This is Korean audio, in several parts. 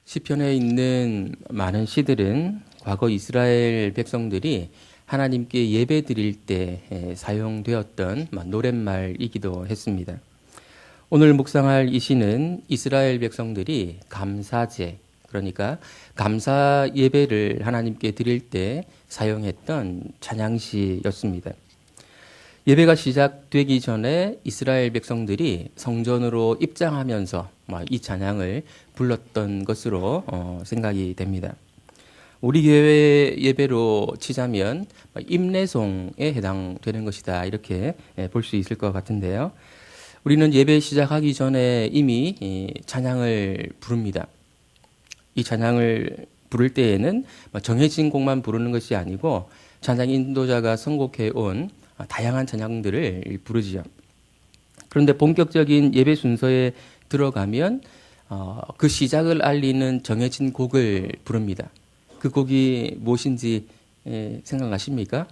시편에 있는 많은 시들은 과거 이스라엘 백성들이 하나님께 예배 드릴 때 사용되었던 노랫말이기도 했습니다. 오늘 묵상할 이 시는 이스라엘 백성들이 감사제, 그러니까 감사 예배를 하나님께 드릴 때 사용했던 찬양시였습니다. 예배가 시작되기 전에 이스라엘 백성들이 성전으로 입장하면서 이 찬양을 불렀던 것으로 생각이 됩니다. 우리 교회 예배로 치자면 임내송에 해당되는 것이다, 이렇게 볼 수 있을 것 같은데요. 우리는 예배 시작하기 전에 이미 찬양을 부릅니다. 이 찬양을 부를 때에는 정해진 곡만 부르는 것이 아니고 찬양 인도자가 선곡해 온 다양한 찬양들을 부르지요. 그런데 본격적인 예배 순서에 들어가면 그 시작을 알리는 정해진 곡을 부릅니다. 그 곡이 무엇인지 생각나십니까?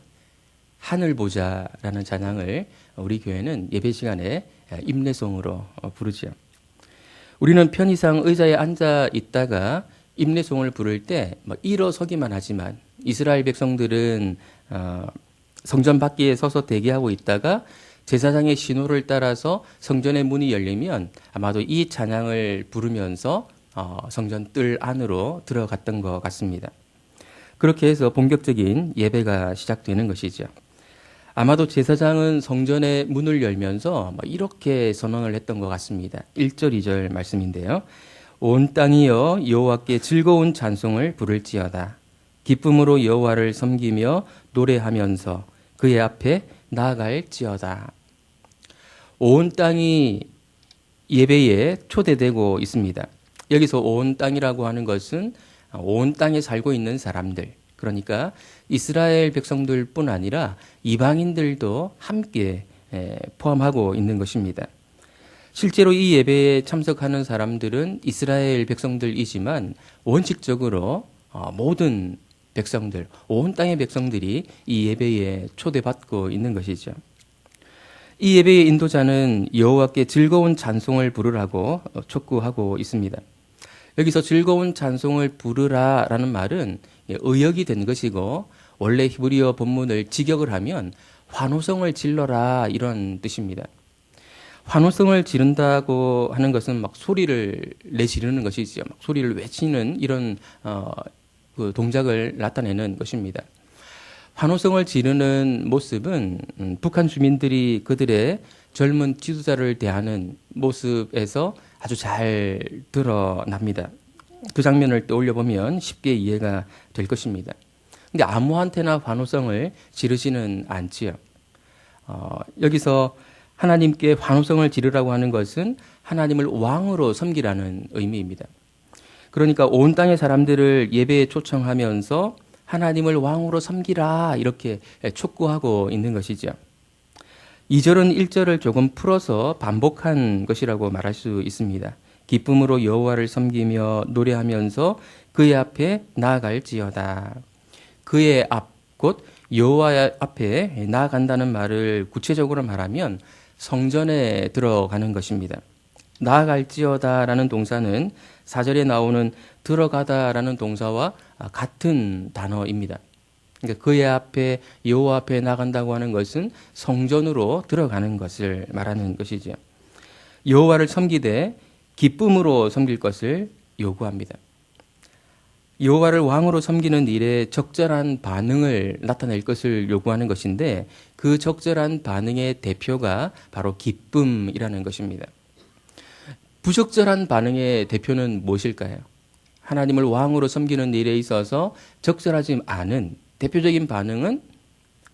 하늘 보자라는 찬양을 우리 교회는 예배 시간에 임내송으로 부르죠. 우리는 편의상 의자에 앉아 있다가 임내송을 부를 때 일어서기만 하지만 이스라엘 백성들은 성전 밖에 서서 대기하고 있다가 제사장의 신호를 따라서 성전의 문이 열리면 아마도 이 찬양을 부르면서 성전 뜰 안으로 들어갔던 것 같습니다. 그렇게 해서 본격적인 예배가 시작되는 것이죠. 아마도 제사장은 성전의 문을 열면서 이렇게 선언을 했던 것 같습니다. 1절, 2절 말씀인데요. 온 땅이여 여호와께 즐거운 찬송을 부를지어다. 기쁨으로 여호와를 섬기며 노래하면서 그의 앞에 나아갈지어다. 온 땅이 예배에 초대되고 있습니다. 여기서 온 땅이라고 하는 것은 온 땅에 살고 있는 사람들, 그러니까 이스라엘 백성들뿐 아니라 이방인들도 함께 포함하고 있는 것입니다. 실제로 이 예배에 참석하는 사람들은 이스라엘 백성들이지만 원칙적으로 모든 백성들, 온 땅의 백성들이 이 예배에 초대받고 있는 것이죠. 이 예배의 인도자는 여호와께 즐거운 찬송을 부르라고 촉구하고 있습니다. 여기서 즐거운 찬송을 부르라라는 말은 의역이 된 것이고 원래 히브리어 본문을 직역을 하면 환호성을 질러라, 이런 뜻입니다. 환호성을 지른다고 하는 것은 소리를 내지르는 것이죠. 소리를 외치는 이런 그 동작을 나타내는 것입니다. 환호성을 지르는 모습은 북한 주민들이 그들의 젊은 지도자를 대하는 모습에서 아주 잘 드러납니다. 그 장면을 떠올려 보면 쉽게 이해가 될 것입니다. 근데 아무한테나 환호성을 지르지는 않지요. 여기서 하나님께 환호성을 지르라고 하는 것은 하나님을 왕으로 섬기라는 의미입니다. 그러니까 온 땅의 사람들을 예배에 초청하면서 하나님을 왕으로 섬기라, 이렇게 촉구하고 있는 것이죠. 2절은 1절을 조금 풀어서 반복한 것이라고 말할 수 있습니다. 기쁨으로 여호와를 섬기며 노래하면서 그의 앞에 나아갈지어다. 그의 앞, 곧 여호와 앞에 나아간다는 말을 구체적으로 말하면 성전에 들어가는 것입니다. 나아갈지어다라는 동사는 4절에 나오는 들어가다라는 동사와 같은 단어입니다. 그러니까 그의 앞에, 여호와 앞에 나간다고 하는 것은 성전으로 들어가는 것을 말하는 것이죠. 여호와를 섬기되 기쁨으로 섬길 것을 요구합니다. 여호와를 왕으로 섬기는 일에 적절한 반응을 나타낼 것을 요구하는 것인데 그 적절한 반응의 대표가 바로 기쁨이라는 것입니다. 부적절한 반응의 대표는 무엇일까요? 하나님을 왕으로 섬기는 일에 있어서 적절하지 않은 대표적인 반응은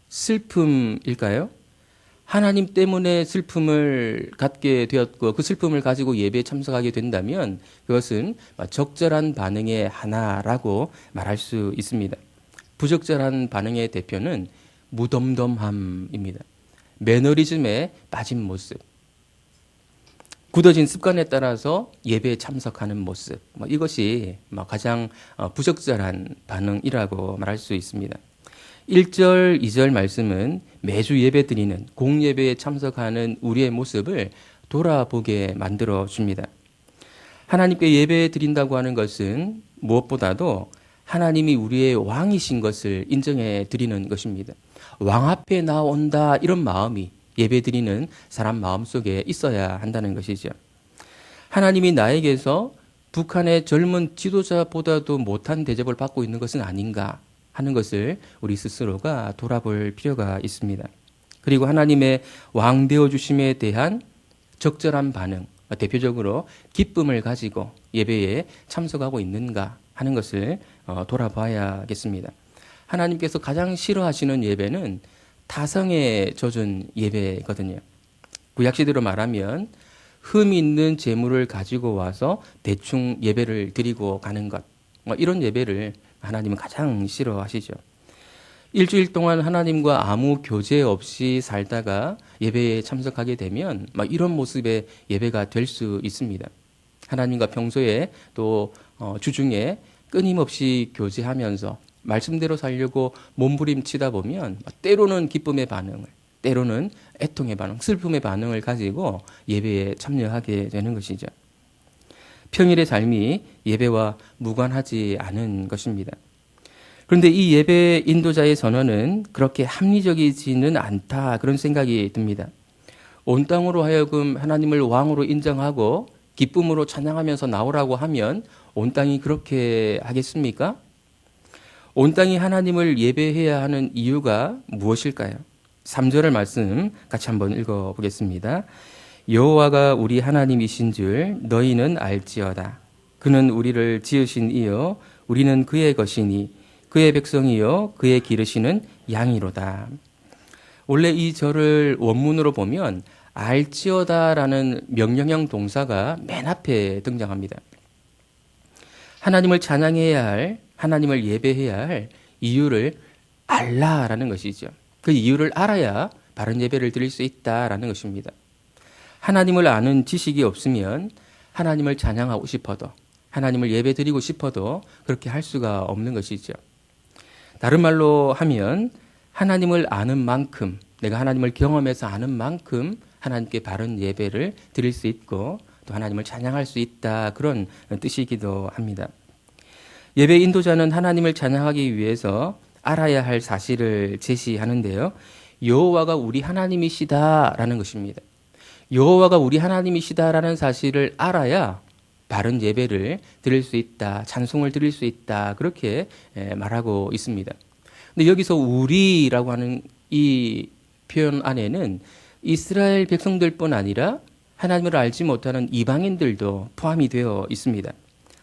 슬픔일까요? 하나님 때문에 슬픔을 갖게 되었고 그 슬픔을 가지고 예배에 참석하게 된다면 그것은 적절한 반응의 하나라고 말할 수 있습니다. 부적절한 반응의 대표는 무덤덤함입니다. 매너리즘에 빠진 모습, 굳어진 습관에 따라서 예배에 참석하는 모습, 이것이 가장 부적절한 반응이라고 말할 수 있습니다. 1절, 2절 말씀은 매주 예배 드리는 공예배에 참석하는 우리의 모습을 돌아보게 만들어 줍니다. 하나님께 예배 드린다고 하는 것은 무엇보다도 하나님이 우리의 왕이신 것을 인정해 드리는 것입니다. 왕 앞에 나온다 이런 마음이 예배 드리는 사람 마음속에 있어야 한다는 것이죠. 하나님이 나에게서 북한의 젊은 지도자보다도 못한 대접을 받고 있는 것은 아닌가 하는 것을 우리 스스로가 돌아볼 필요가 있습니다. 그리고 하나님의 왕 되어주심에 대한 적절한 반응, 대표적으로 기쁨을 가지고 예배에 참석하고 있는가 하는 것을 돌아봐야겠습니다. 하나님께서 가장 싫어하시는 예배는 타성에 젖은 예배거든요. 구약시대로 말하면 흠 있는 재물을 가지고 와서 대충 예배를 드리고 가는 것, 이런 예배를 하나님은 가장 싫어하시죠. 일주일 동안 하나님과 아무 교제 없이 살다가 예배에 참석하게 되면 이런 모습의 예배가 될 수 있습니다. 하나님과 평소에 또 주중에 끊임없이 교제하면서 말씀대로 살려고 몸부림치다 보면 때로는 기쁨의 반응을, 때로는 애통의 반응, 슬픔의 반응을 가지고 예배에 참여하게 되는 것이죠. 평일의 삶이 예배와 무관하지 않은 것입니다. 그런데 이 예배 인도자의 선언은 그렇게 합리적이지는 않다, 그런 생각이 듭니다. 온 땅으로 하여금 하나님을 왕으로 인정하고 기쁨으로 찬양하면서 나오라고 하면 온 땅이 그렇게 하겠습니까? 온 땅이 하나님을 예배해야 하는 이유가 무엇일까요? 3절의 말씀 같이 한번 읽어보겠습니다. 여호와가 우리 하나님이신 줄 너희는 알지어다. 그는 우리를 지으신 이요 우리는 그의 것이니 그의 백성이요 그의 기르시는 양이로다. 원래 이 절을 원문으로 보면 알지어다라는 명령형 동사가 맨 앞에 등장합니다. 하나님을 찬양해야 할, 하나님을 예배해야 할 이유를 알라라는 것이죠. 그 이유를 알아야 바른 예배를 드릴 수 있다라는 것입니다. 하나님을 아는 지식이 없으면 하나님을 찬양하고 싶어도, 하나님을 예배 드리고 싶어도 그렇게 할 수가 없는 것이죠. 다른 말로 하면 하나님을 아는 만큼, 내가 하나님을 경험해서 아는 만큼 하나님께 바른 예배를 드릴 수 있고 또 하나님을 찬양할 수 있다, 그런 뜻이기도 합니다. 예배 인도자는 하나님을 찬양하기 위해서 알아야 할 사실을 제시하는데요. 여호와가 우리 하나님이시다라는 것입니다. 여호와가 우리 하나님이시다라는 사실을 알아야 바른 예배를 드릴 수 있다, 찬송을 드릴 수 있다, 그렇게 말하고 있습니다. 근데 여기서 우리라고 하는 이 표현 안에는 이스라엘 백성들뿐 아니라 하나님을 알지 못하는 이방인들도 포함이 되어 있습니다.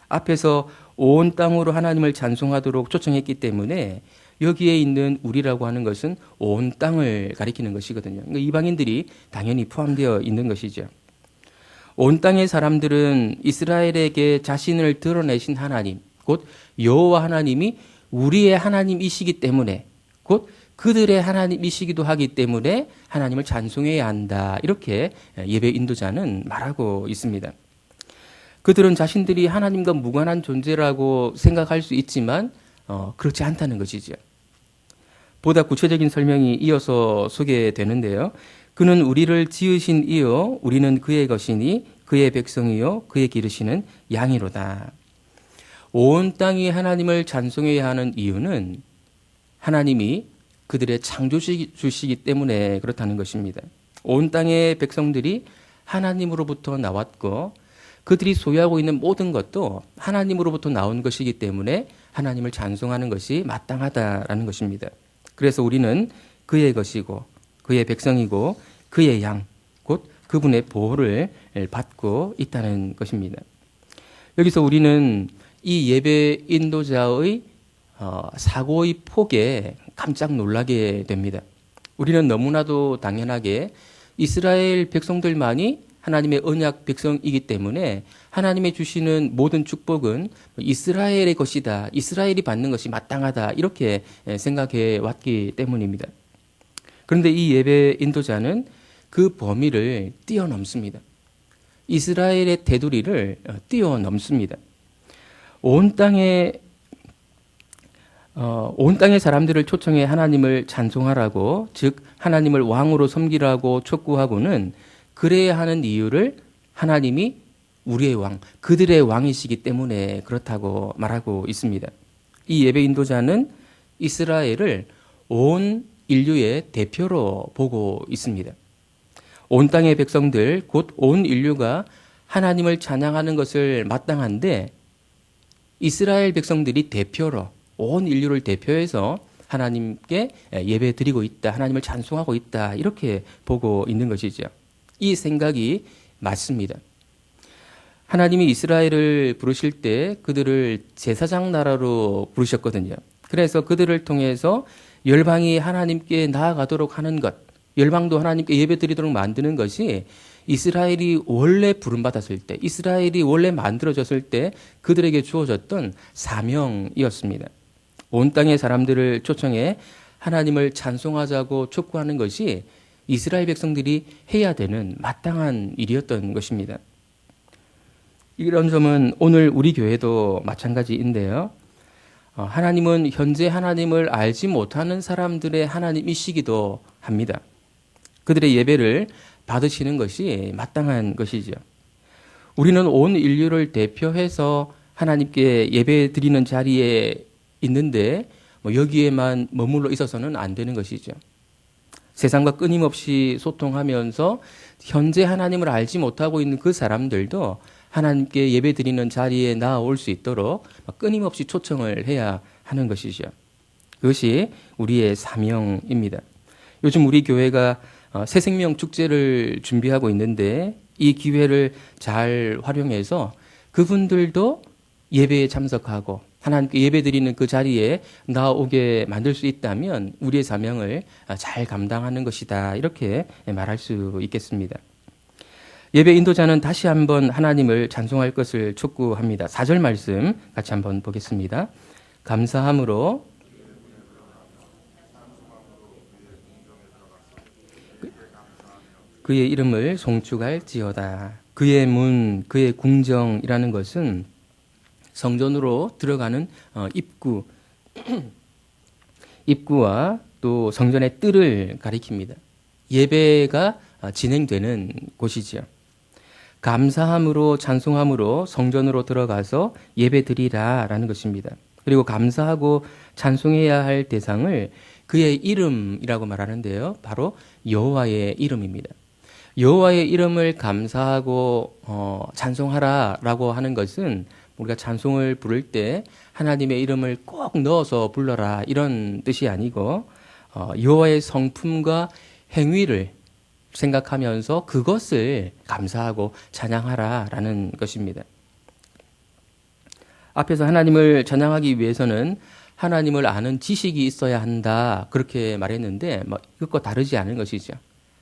앞에서 온 땅으로 하나님을 찬송하도록 초청했기 때문에 여기에 있는 우리라고 하는 것은 온 땅을 가리키는 것이거든요. 그러니까 이방인들이 당연히 포함되어 있는 것이죠. 온 땅의 사람들은 이스라엘에게 자신을 드러내신 하나님, 곧 여호와 하나님이 우리의 하나님이시기 때문에, 곧 그들의 하나님이시기도 하기 때문에 하나님을 찬송해야 한다, 이렇게 예배 인도자는 말하고 있습니다. 그들은 자신들이 하나님과 무관한 존재라고 생각할 수 있지만 그렇지 않다는 것이죠. 보다 구체적인 설명이 이어서 소개되는데요. 그는 우리를 지으신 이요 우리는 그의 것이니 그의 백성이요 그의 기르시는 양이로다. 온 땅이 하나님을 찬송해야 하는 이유는 하나님이 그들의 창조주시기 때문에 그렇다는 것입니다. 온 땅의 백성들이 하나님으로부터 나왔고 그들이 소유하고 있는 모든 것도 하나님으로부터 나온 것이기 때문에 하나님을 찬송하는 것이 마땅하다라는 것입니다. 그래서 우리는 그의 것이고 그의 백성이고 그의 양, 곧 그분의 보호를 받고 있다는 것입니다. 여기서 우리는 이 예배 인도자의 사고의 폭에 깜짝 놀라게 됩니다. 우리는 너무나도 당연하게 이스라엘 백성들만이 하나님의 언약 백성이기 때문에 하나님의 주시는 모든 축복은 이스라엘의 것이다, 이스라엘이 받는 것이 마땅하다, 이렇게 생각해 왔기 때문입니다. 그런데 이 예배 인도자는 그 범위를 뛰어넘습니다. 이스라엘의 테두리를 뛰어넘습니다. 온 땅의 사람들을 초청해 하나님을 찬송하라고, 즉 하나님을 왕으로 섬기라고 촉구하고는 그래야 하는 이유를 하나님이 우리의 왕, 그들의 왕이시기 때문에 그렇다고 말하고 있습니다. 이 예배 인도자는 이스라엘을 온 인류의 대표로 보고 있습니다. 온 땅의 백성들, 곧 온 인류가 하나님을 찬양하는 것을 마땅한데 이스라엘 백성들이 대표로 온 인류를 대표해서 하나님께 예배 드리고 있다, 하나님을 찬송하고 있다, 이렇게 보고 있는 것이죠. 이 생각이 맞습니다. 하나님이 이스라엘을 부르실 때 그들을 제사장 나라로 부르셨거든요. 그래서 그들을 통해서 열방이 하나님께 나아가도록 하는 것, 열방도 하나님께 예배드리도록 만드는 것이 이스라엘이 원래 부름받았을 때, 이스라엘이 원래 만들어졌을 때 그들에게 주어졌던 사명이었습니다. 온 땅의 사람들을 초청해 하나님을 찬송하자고 촉구하는 것이 이스라엘 백성들이 해야 되는 마땅한 일이었던 것입니다. 이런 점은 오늘 우리 교회도 마찬가지인데요. 하나님은 현재 하나님을 알지 못하는 사람들의 하나님이시기도 합니다. 그들의 예배를 받으시는 것이 마땅한 것이죠. 우리는 온 인류를 대표해서 하나님께 예배 드리는 자리에 있는데 여기에만 머물러 있어서는 안 되는 것이죠. 세상과 끊임없이 소통하면서 현재 하나님을 알지 못하고 있는 그 사람들도 하나님께 예배 드리는 자리에 나아올 수 있도록 끊임없이 초청을 해야 하는 것이죠. 그것이 우리의 사명입니다. 요즘 우리 교회가 새생명 축제를 준비하고 있는데 이 기회를 잘 활용해서 그분들도 예배에 참석하고 하나님께 예배드리는 그 자리에 나오게 만들 수 있다면 우리의 사명을 잘 감당하는 것이다, 이렇게 말할 수 있겠습니다. 예배 인도자는 다시 한번 하나님을 찬송할 것을 촉구합니다. 4절 말씀 같이 한번 보겠습니다. 감사함으로 그의 이름을 송축할지어다. 그의 문, 그의 궁정이라는 것은 성전으로 들어가는 입구, 입구와 또 성전의 뜰을 가리킵니다. 예배가 진행되는 곳이지요. 감사함으로 찬송함으로 성전으로 들어가서 예배 드리라라는 것입니다. 그리고 감사하고 찬송해야 할 대상을 그의 이름이라고 말하는데요. 바로 여호와의 이름입니다. 여호와의 이름을 감사하고 찬송하라라고 하는 것은 우리가 찬송을 부를 때 하나님의 이름을 꼭 넣어서 불러라, 이런 뜻이 아니고 여호와의 성품과 행위를 생각하면서 그것을 감사하고 찬양하라라는 것입니다. 앞에서 하나님을 찬양하기 위해서는 하나님을 아는 지식이 있어야 한다, 그렇게 말했는데 이것과 다르지 않은 것이죠.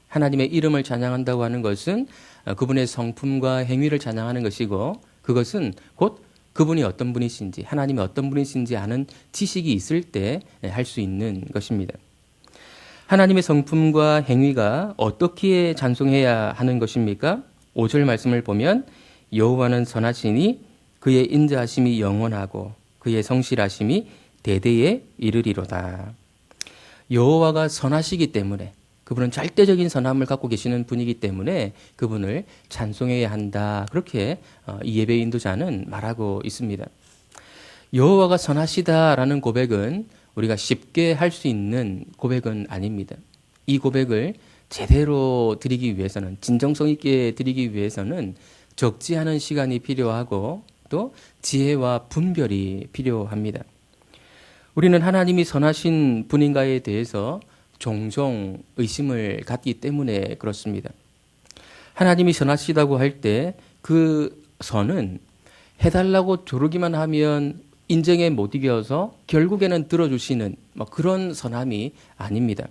하나님의 이름을 찬양한다고 하는 것은 그분의 성품과 행위를 찬양하는 것이고, 그것은 곧 그분이 어떤 분이신지, 하나님이 어떤 분이신지 아는 지식이 있을 때 할 수 있는 것입니다. 하나님의 성품과 행위가 어떻게 찬송해야 하는 것입니까? 5절 말씀을 보면 여호와는 선하시니 그의 인자하심이 영원하고 그의 성실하심이 대대에 이르리로다. 여호와가 선하시기 때문에, 그분은 절대적인 선함을 갖고 계시는 분이기 때문에 그분을 찬송해야 한다, 그렇게 이 예배 인도자는 말하고 있습니다. 여호와가 선하시다라는 고백은 우리가 쉽게 할 수 있는 고백은 아닙니다. 이 고백을 제대로 드리기 위해서는, 진정성 있게 드리기 위해서는 적지 않은 시간이 필요하고 또 지혜와 분별이 필요합니다. 우리는 하나님이 선하신 분인가에 대해서 종종 의심을 갖기 때문에 그렇습니다. 하나님이 선하시다고 할 때 그 선은 해달라고 조르기만 하면 인정에 못 이겨서 결국에는 들어주시는 그런 선함이 아닙니다.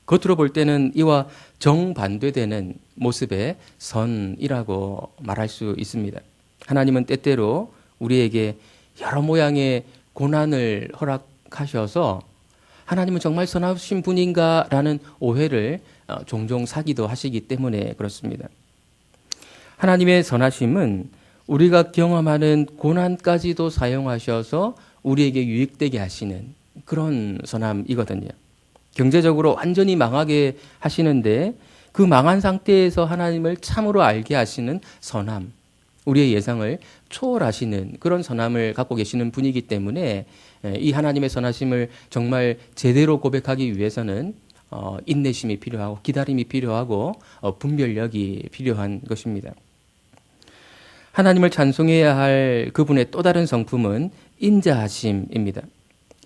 겉으로 볼 때는 이와 정반대되는 모습의 선이라고 말할 수 있습니다. 하나님은 때때로 우리에게 여러 모양의 고난을 허락하셔서 하나님은 정말 선하신 분인가라는 오해를 종종 사기도 하시기 때문에 그렇습니다. 하나님의 선하심은 우리가 경험하는 고난까지도 사용하셔서 우리에게 유익되게 하시는 그런 선함이거든요. 경제적으로 완전히 망하게 하시는데 그 망한 상태에서 하나님을 참으로 알게 하시는 선함, 우리의 예상을 초월하시는 그런 선함을 갖고 계시는 분이기 때문에 이 하나님의 선하심을 정말 제대로 고백하기 위해서는 인내심이 필요하고 기다림이 필요하고 분별력이 필요한 것입니다. 하나님을 찬송해야 할 그분의 또 다른 성품은 인자하심입니다.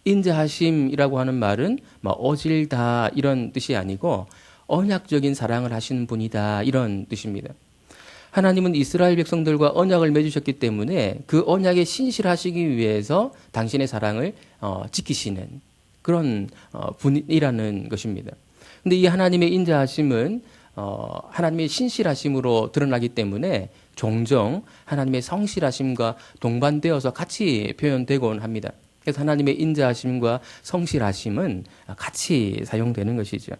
인자하심이라고 하는 말은 어질다 이런 뜻이 아니고 언약적인 사랑을 하시는 분이다 이런 뜻입니다. 하나님은 이스라엘 백성들과 언약을 맺으셨기 때문에 그 언약에 신실하시기 위해서 당신의 사랑을 지키시는 그런 분이라는 것입니다. 근데 이 하나님의 인자하심은 하나님의 신실하심으로 드러나기 때문에 종종 하나님의 성실하심과 동반되어서 같이 표현되곤 합니다. 그래서 하나님의 인자하심과 성실하심은 같이 사용되는 것이죠.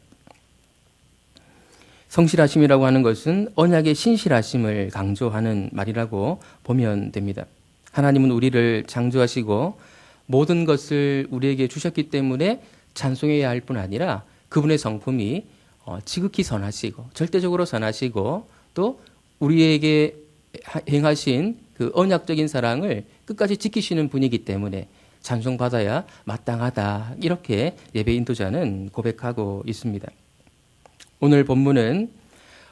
성실하심이라고 하는 것은 언약의 신실하심을 강조하는 말이라고 보면 됩니다. 하나님은 우리를 창조하시고 모든 것을 우리에게 주셨기 때문에 찬송해야 할 뿐 아니라 그분의 성품이 지극히 선하시고 절대적으로 선하시고 또 우리에게 행하신 그 언약적인 사랑을 끝까지 지키시는 분이기 때문에 찬송받아야 마땅하다. 이렇게 예배 인도자는 고백하고 있습니다. 오늘 본문은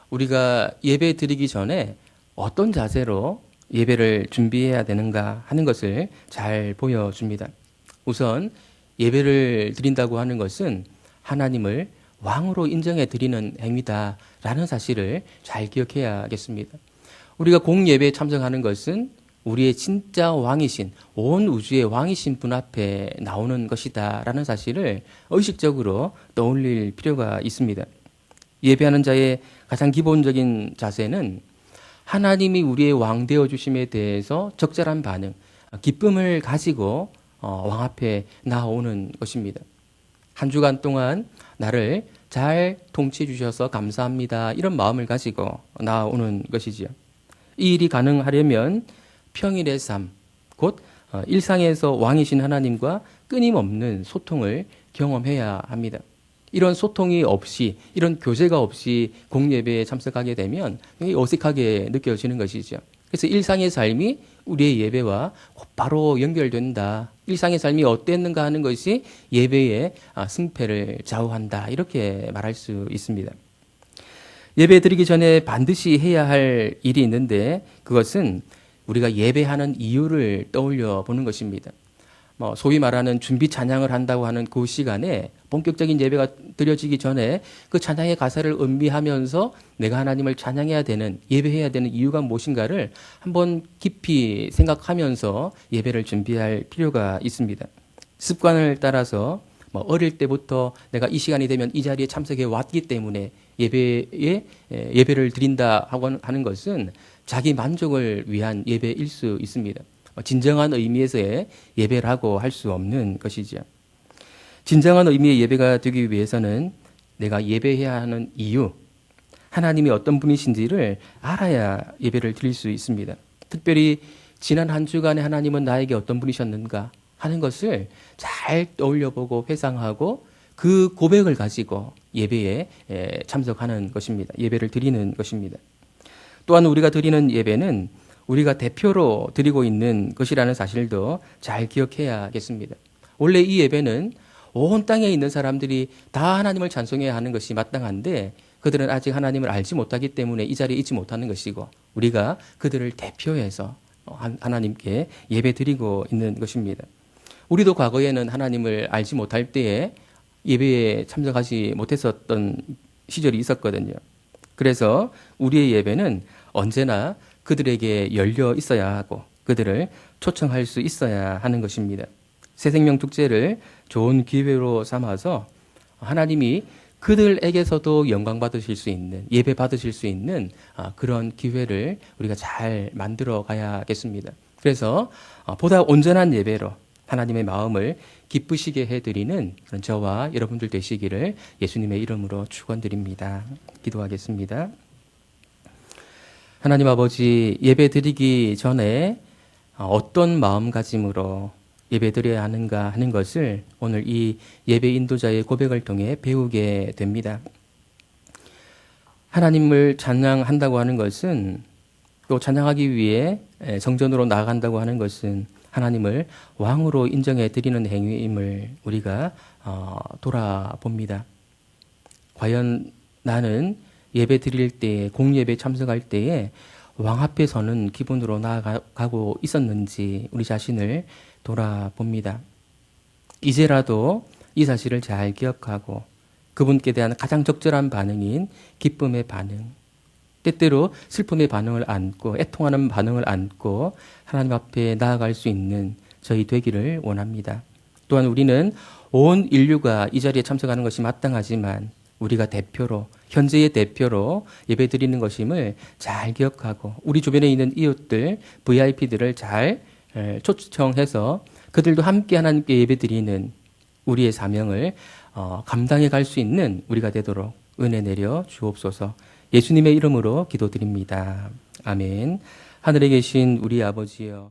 우리가 예배 드리기 전에 어떤 자세로 예배를 준비해야 되는가 하는 것을 잘 보여줍니다. 우선 예배를 드린다고 하는 것은 하나님을 왕으로 인정해 드리는 행위다라는 사실을 잘 기억해야겠습니다. 우리가 공예배에 참석하는 것은 우리의 진짜 왕이신 온 우주의 왕이신 분 앞에 나오는 것이다라는 사실을 의식적으로 떠올릴 필요가 있습니다. 예배하는 자의 가장 기본적인 자세는 하나님이 우리의 왕 되어 주심에 대해서 적절한 반응, 기쁨을 가지고 왕 앞에 나오는 것입니다. 한 주간 동안 나를 잘 통치해 주셔서 감사합니다. 이런 마음을 가지고 나오는 것이지요. 이 일이 가능하려면 평일의 삶, 곧 일상에서 왕이신 하나님과 끊임없는 소통을 경험해야 합니다. 이런 소통이 없이, 이런 교제가 없이 공예배에 참석하게 되면 어색하게 느껴지는 것이죠. 그래서 일상의 삶이 우리의 예배와 곧바로 연결된다. 일상의 삶이 어땠는가 하는 것이 예배의 승패를 좌우한다. 이렇게 말할 수 있습니다. 예배 드리기 전에 반드시 해야 할 일이 있는데 그것은 우리가 예배하는 이유를 떠올려 보는 것입니다. 소위 말하는 준비 찬양을 한다고 하는 그 시간에 본격적인 예배가 드려지기 전에 그 찬양의 가사를 음미하면서 내가 하나님을 찬양해야 되는, 예배해야 되는 이유가 무엇인가를 한번 깊이 생각하면서 예배를 준비할 필요가 있습니다. 습관을 따라서 어릴 때부터 내가 이 시간이 되면 이 자리에 참석해 왔기 때문에 예배를 드린다 하는 것은 자기 만족을 위한 예배일 수 있습니다. 진정한 의미에서의 예배라고 할 수 없는 것이죠. 진정한 의미의 예배가 되기 위해서는 내가 예배해야 하는 이유, 하나님이 어떤 분이신지를 알아야 예배를 드릴 수 있습니다. 특별히 지난 한 주간에 하나님은 나에게 어떤 분이셨는가 하는 것을 잘 떠올려보고 회상하고 그 고백을 가지고 예배에 참석하는 것입니다. 예배를 드리는 것입니다. 또한 우리가 드리는 예배는 우리가 대표로 드리고 있는 것이라는 사실도 잘 기억해야겠습니다. 원래 이 예배는 온 땅에 있는 사람들이 다 하나님을 찬송해야 하는 것이 마땅한데 그들은 아직 하나님을 알지 못하기 때문에 이 자리에 있지 못하는 것이고 우리가 그들을 대표해서 하나님께 예배 드리고 있는 것입니다. 우리도 과거에는 하나님을 알지 못할 때에 예배에 참석하지 못했었던 시절이 있었거든요. 그래서 우리의 예배는 언제나 그들에게 열려 있어야 하고 그들을 초청할 수 있어야 하는 것입니다. 새생명 축제를 좋은 기회로 삼아서 하나님이 그들에게서도 영광 받으실 수 있는, 예배 받으실 수 있는 그런 기회를 우리가 잘 만들어 가야겠습니다. 그래서 보다 온전한 예배로 하나님의 마음을 기쁘시게 해드리는 그런 저와 여러분들 되시기를 예수님의 이름으로 축원드립니다. 기도하겠습니다. 하나님 아버지, 예배 드리기 전에 어떤 마음가짐으로 예배 드려야 하는가 하는 것을 오늘 이 예배 인도자의 고백을 통해 배우게 됩니다. 하나님을 찬양한다고 하는 것은 또 찬양하기 위해 성전으로 나아간다고 하는 것은 하나님을 왕으로 인정해 드리는 행위임을 우리가 돌아봅니다. 과연 나는 예배 드릴 때, 공예배 참석할 때에 왕 앞에 서는 기분으로 나아가고 있었는지 우리 자신을 돌아봅니다. 이제라도 이 사실을 잘 기억하고 그분께 대한 가장 적절한 반응인 기쁨의 반응, 때때로 슬픔의 반응을 안고 애통하는 반응을 안고 하나님 앞에 나아갈 수 있는 저희 되기를 원합니다. 또한 우리는 온 인류가 이 자리에 참석하는 것이 마땅하지만 우리가 대표로, 현재의 대표로 예배드리는 것임을 잘 기억하고 우리 주변에 있는 이웃들, VIP들을 잘 초청해서 그들도 함께 하나님께 예배드리는 우리의 사명을 감당해 갈 수 있는 우리가 되도록 은혜 내려 주옵소서. 예수님의 이름으로 기도드립니다. 아멘. 하늘에 계신 우리 아버지여.